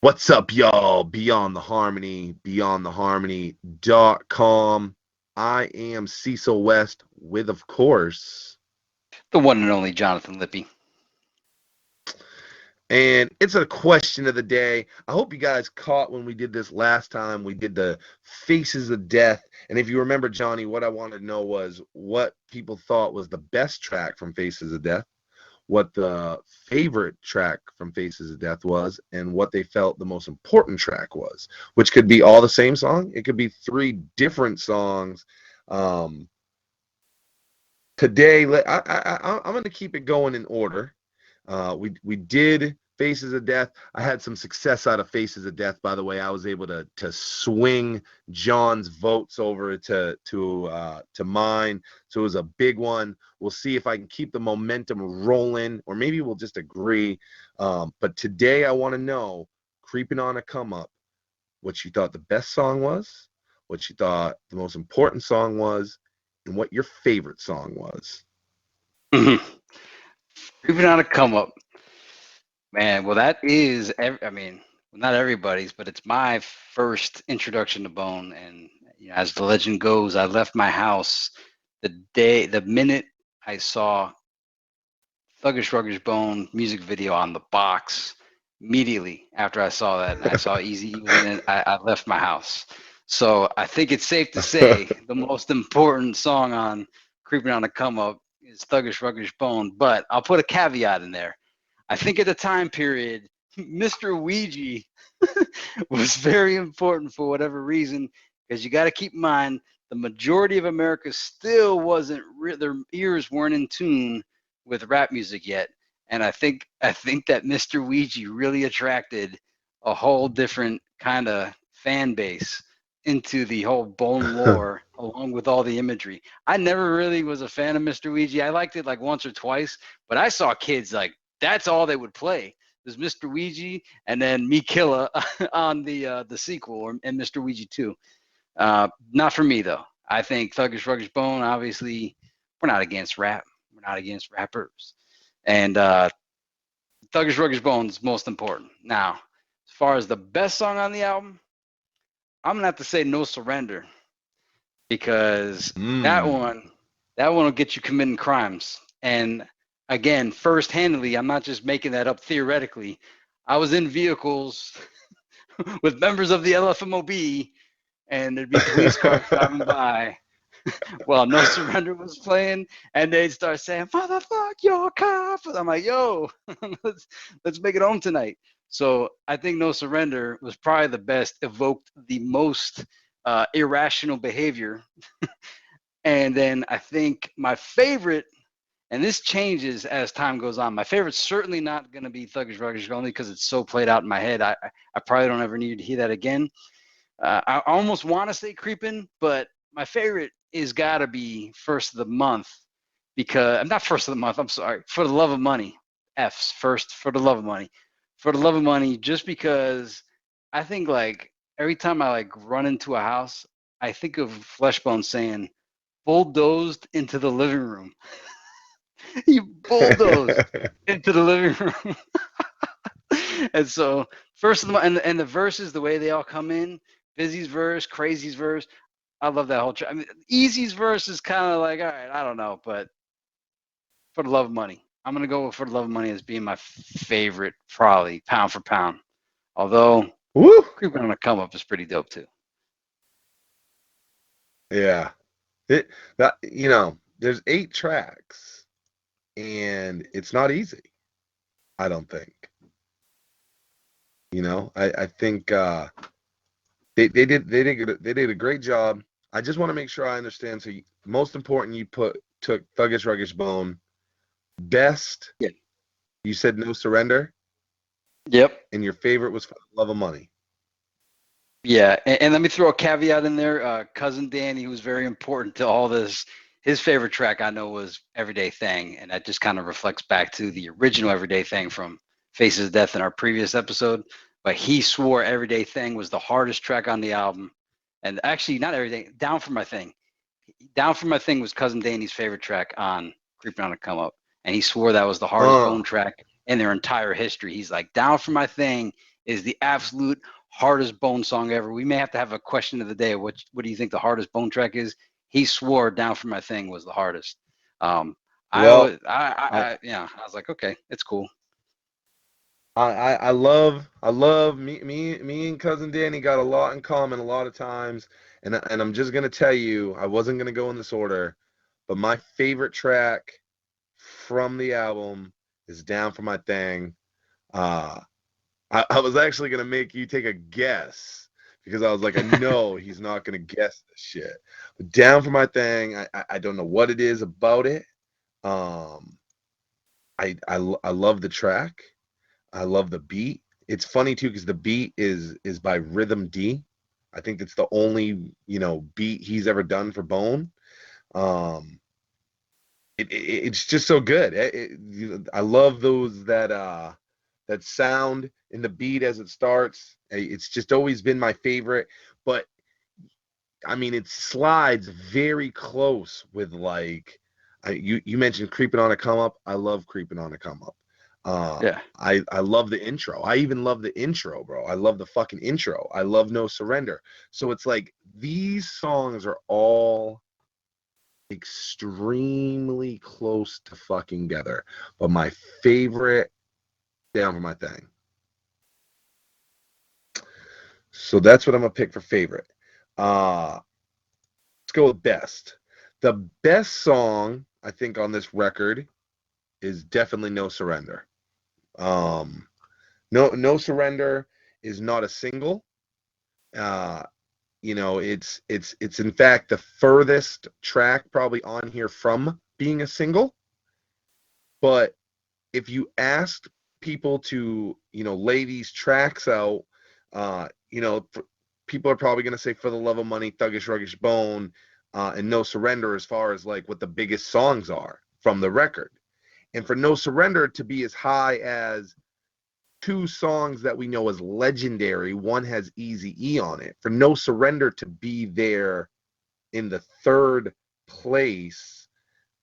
What's up, y'all? Beyond the Harmony, beyondtheharmony.com. I am Cecil West with, of course, The one and only Jonathan Lippy. and it's a question of the day. I hope you guys caught when we did this last time. We did the Faces of Death. And if you remember, Johnny, what I wanted to know was what people thought was the best track from Faces of Death, what the favorite track from Faces of Death was, and what they felt the most important track was, which could be all the same song. It could be three different songs. Um, Today, I'm going to keep it going in order. We did Faces of Death. I had some success out of Faces of Death, by the way. I was able to swing John's votes over to mine, so it was a big one. We'll see if I can keep the momentum rolling, or maybe we'll just agree. But today, I want to know, creeping on a come up, what you thought the best song was, what you thought the most important song was, and what your favorite song was. Creeping on a come up. Man, well, that is, not everybody's, but it's my first introduction to Bone. And as the legend goes, I left my house the minute I saw Thuggish Ruggish Bone music video on the box. Immediately after I saw that, and I saw Eazy-E was in it, I left my house. So I think it's safe to say the most important song on Creeping on a Come Up is Thuggish Ruggish Bone, but I'll put a caveat in there. I think at the time period, Mr. Ouija was very important for whatever reason, because you got to keep in mind the majority of America still wasn't, their ears weren't in tune with rap music yet. And I think that Mr. Ouija really attracted a whole different kind of fan base into the whole Bone lore, along with all the imagery. I never really was a fan of Mr. Ouija. I liked it like once or twice, but I saw kids like that's all they would play. There's Mr. Ouija and then Me Killa on the sequel, and Mr. Ouija 2. Not for me though. I think Thuggish Ruggish Bone. Obviously, we're not against rap. We're not against rappers, and Thuggish Ruggish Bone is most important. Now, as far as the best song on the album, I'm gonna have to say No Surrender, because that one will get you committing crimes. And again, first-handedly, I'm not just making that up theoretically. I was in vehicles with members of the LFMOB, and there'd be police cars driving by while No Surrender was playing, and they'd start saying, "Motherfuck your cop." I'm like, "Yo, let's make it home tonight." So I think No Surrender was probably the best, evoked the most irrational behavior. And then I think my favorite, and this changes as time goes on, my favorite's certainly not going to be Thuggish Ruggish, only because it's so played out in my head. I probably don't ever need to hear that again. I almost want to say Creepin', but my favorite is got to be First of the Month, because I'm not First of the Month, I'm sorry, For the Love of Money. F's first, For the Love of Money. For the Love of Money, just because I think like every time I like run into a house, I think of Fleshbone saying, bulldozed into the living room. You bulldozed into the living room. And so first of the month, and the verses, the way they all come in, Busy's verse, Crazy's verse, I love that whole track. I mean, Easy's verse is kind of like, all right, I don't know, but For the Love of Money, I'm gonna go with For the Love of Money as being my favorite, probably pound for pound. Although Woo! Creeping on a Come Up is pretty dope too. Yeah. There's 8 tracks, and it's not easy. I don't think. I think they did a great job. I just want to make sure I understand. So, most important, you took Thuggish Ruggish Bone. Best, Yeah. you said No Surrender, Yep. and your favorite was For the Love of Money. Yeah, and let me throw a caveat in there. Cousin Danny, who was very important to all this, his favorite track I know was Everyday Thing, and that just kind of reflects back to the original Everyday Thing from Faces of Death in our previous episode. But he swore Everyday Thing was the hardest track on the album, and actually not everything. Down for My Thing. Down for My Thing was Cousin Danny's favorite track on Creeping on a Come Up, and he swore that was the hardest Bone track in their entire history. He's like, Down for My Thing is the absolute hardest Bone song ever. We may have to have a question of the day. What do you think the hardest Bone track is? He swore "Down for My Thing" was the hardest. I Well, was, I yeah, I was like, okay, it's cool. I love me and cousin Danny got a lot in common a lot of times, and I'm just gonna tell you, I wasn't gonna go in this order, but my favorite track from the album is "Down for My Thing." Uh, I was actually gonna make you take a guess because I was like, I know he's not gonna guess this shit. But "Down for My Thing," I don't know what it is about it. Um, I love the track. I love the beat. It's funny too because the beat is by Rhythm D. I think it's the only beat he's ever done for Bone. Um, it's just so good. I love those that sound in the beat as it starts. It's just always been my favorite. But I mean, it slides very close with like you mentioned creeping on a come up. I love creeping on a come up. Yeah, I love the intro. I even love the intro, bro. I love the fucking intro. I love No Surrender. So it's like these songs are all extremely close to fucking together. But my favorite, Down for My Thing. So that's what I'm gonna pick for favorite. Let's go with best. The best song I think on this record is definitely No Surrender. Um, No Surrender is not a single. Uh, it's in fact the furthest track probably on here from being a single. But if you asked people to lay these tracks out, people are probably going to say For the Love of Money, Thuggish Ruggish Bone, and No Surrender as far as like what the biggest songs are from the record. And for No Surrender to be as high as two songs that we know as legendary, one has Eazy-E on it. For No Surrender to be there in the third place,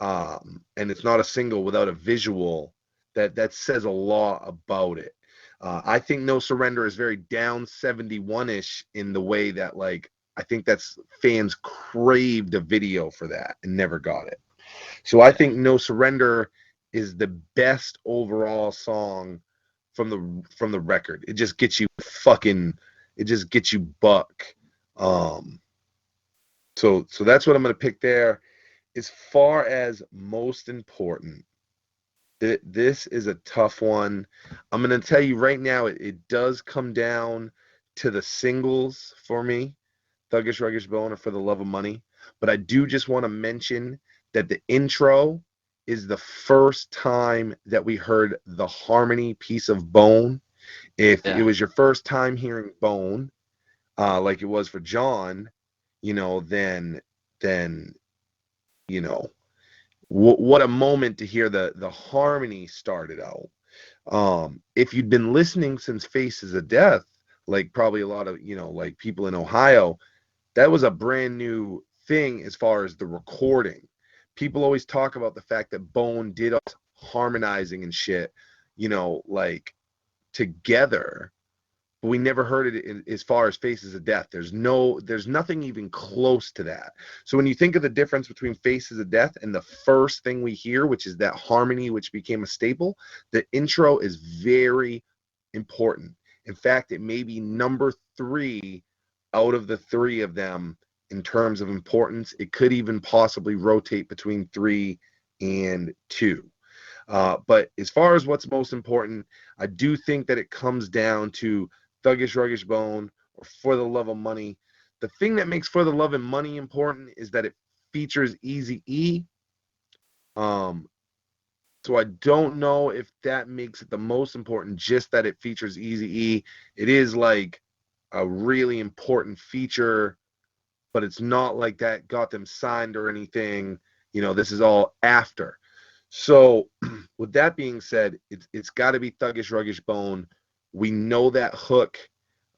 and it's not a single without a visual, that says a lot about it. I think No Surrender is very down 71-ish in the way that like I think that's fans craved a video for that and never got it. So I yeah, think No Surrender is the best overall song from the record. It just gets you fucking it just gets you buck. Um so that's what I'm gonna pick there. As far as most important, this is a tough one. I'm gonna tell you right now, it does come down to the singles for me. Thuggish Ruggish Bone or For the Love of Money. But I do just want to mention that the intro is the first time that we heard the harmony piece of Bone. If it yeah, was your first time hearing Bone, like it was for John, then you know what a moment to hear the harmony started out. If you'd been listening since Faces of Death, like probably a lot of like people in Ohio, that was a brand new thing as far as the recording. People always talk about the fact that Bone did us harmonizing and shit, like together, but we never heard it as far as Faces of Death. There's nothing even close to that. So when you think of the difference between Faces of Death and the first thing we hear, which is that harmony, which became a staple, the intro is very important. In fact, it may be number three out of the three of them in terms of importance. It could even possibly rotate between three and two. But as far as what's most important, I do think that it comes down to Thuggish Ruggish Bone or For the Love of Money. The thing that makes For the Love and Money important is that it features Eazy-E. Um, so I don't know if that makes it the most important, just that it features Eazy-E. It is like a really important feature, but it's not like that got them signed or anything. This is all after. So, with that being said, it's got to be Thuggish Ruggish Bone. We know that hook.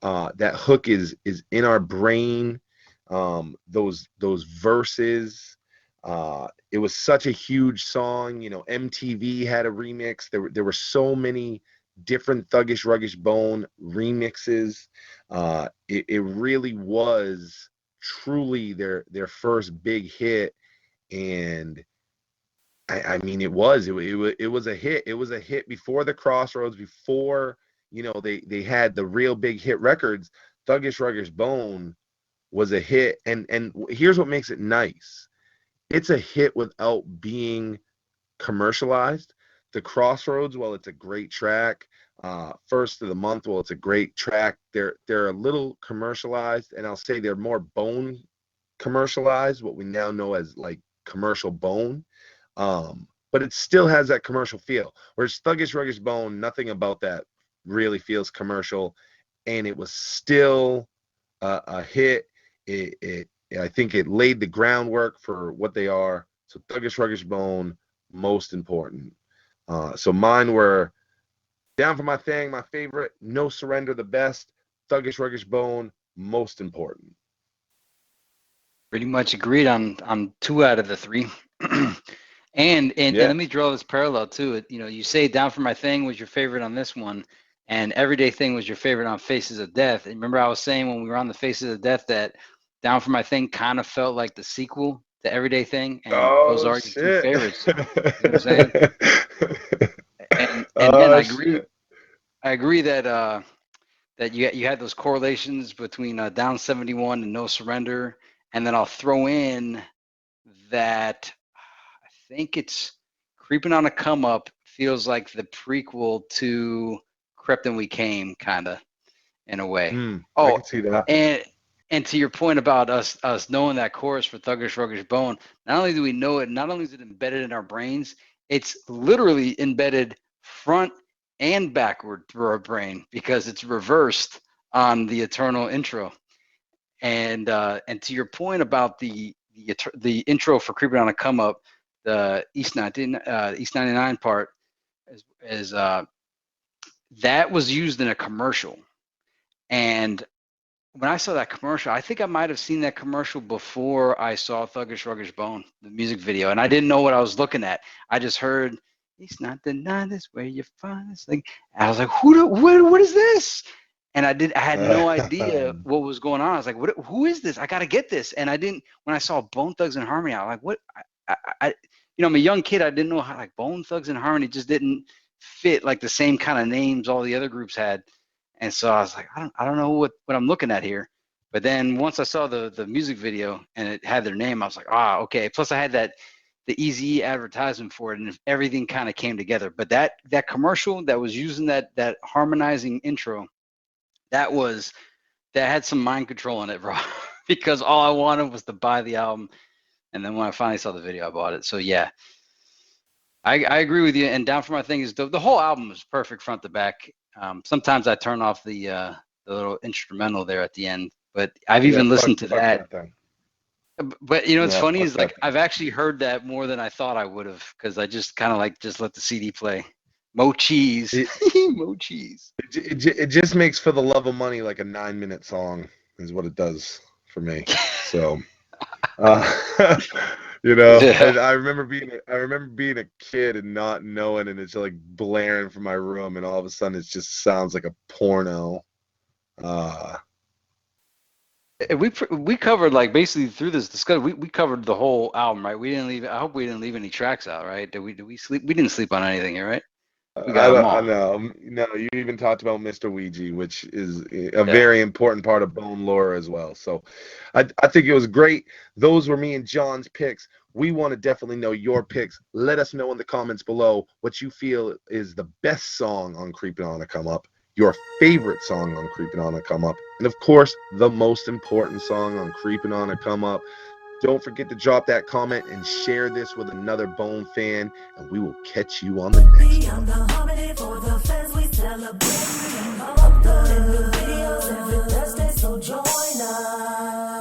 That hook is in our brain. Those verses. It was such a huge song. MTV had a remix. There were so many different Thuggish Ruggish Bone remixes. It really was truly their first big hit, and I mean it was a hit. It was a hit before the Crossroads, before they had the real big hit records. Thuggish Ruggish Bone was a hit, and here's what makes it nice. It's a hit without being commercialized. The Crossroads, well, it's a great track. First of the Month, well, it's a great track. They're a little commercialized, and I'll say they're more Bone commercialized, what we now know as like commercial Bone. But it still has that commercial feel. Whereas Thuggish Ruggish Bone, nothing about that really feels commercial, and it was still a hit. I think it laid the groundwork for what they are. So Thuggish Ruggish Bone, most important. So mine were Down for My Thing, my favorite. No Surrender, the best. Thuggish Ruggish Bone, most important. Pretty much agreed on 2 out of the 3. And Yeah. let me draw this parallel too. You say Down for My Thing was your favorite on this one, and Everyday Thing was your favorite on Faces of Death. And remember I was saying when we were on the Faces of Death that Down for My Thing kind of felt like the sequel to Everyday Thing, and those Oh are your 2 shit. favorites. You know what I'm saying? And then Oh shit. I agree that that you had those correlations between Down 71 and No Surrender, and then I'll throw in that I think it's Creeping on a Come Up feels like the prequel to Crept and We Came, kind of, in a way. I Oh, can see that. and to your point about us knowing that chorus for Thuggish Ruggish Bone, not only do we know it, not only is it embedded in our brains, it's literally embedded front and backward through our brain because it's reversed on the Eternal intro. And to your point about the intro for Creeping on a Come Up, the East 99 part is that was used in a commercial. And when I saw that commercial, I think I might have seen that commercial before I saw Thuggish Ruggish Bone, the music video, and I didn't know what I was looking at. I just heard East 99 is where you find this thing. And I was like, what is this? And I had no idea what was going on. I was like, who is this? I got to get this. And I didn't, when I saw Bone Thugs and Harmony, I was like, what? I'm a young kid. I didn't know how, like, Bone Thugs and Harmony just didn't fit like the same kind of names all the other groups had. And so I was like, I don't know what I'm looking at here. But then once I saw the music video and it had their name, I was like, okay. Plus I had the eazy-e advertisement for it, and everything kind of came together. But that commercial that was using that harmonizing intro, that had some mind control in it, bro. Because all I wanted was to buy the album, and then when I finally saw the video, I bought it. So yeah, I agree with you. And Down for My Thing is the whole album is perfect front to back. Sometimes I turn off the little instrumental there at the end, but I've even listened to that. But it's funny is like I've actually heard that more than I thought I would have, because I just kind of just let the CD play. Mo cheese. Mo cheese. It just makes For the Love of Money like a 9-minute song is what it does for me. So, and I remember being a kid and not knowing, and it's like blaring from my room, and all of a sudden it just sounds like a porno. We covered, like, basically through this discussion, we covered the whole album, right? I hope we didn't leave any tracks out, right? Did we sleep? We didn't sleep on anything here, right? We got them all. I know. No, you even talked about Mr. Ouija, which is a very important part of Bone lore as well. So I think it was great. Those were me and John's picks. We want to definitely know your picks. Let us know in the comments below what you feel is the best song on Creepin' on a Come Up, your favorite song on Creepin' on a Come Up, and of course, the most important song on Creepin' on a Come Up. Don't forget to drop that comment and share this with another Bone fan, and we will catch you on the next one.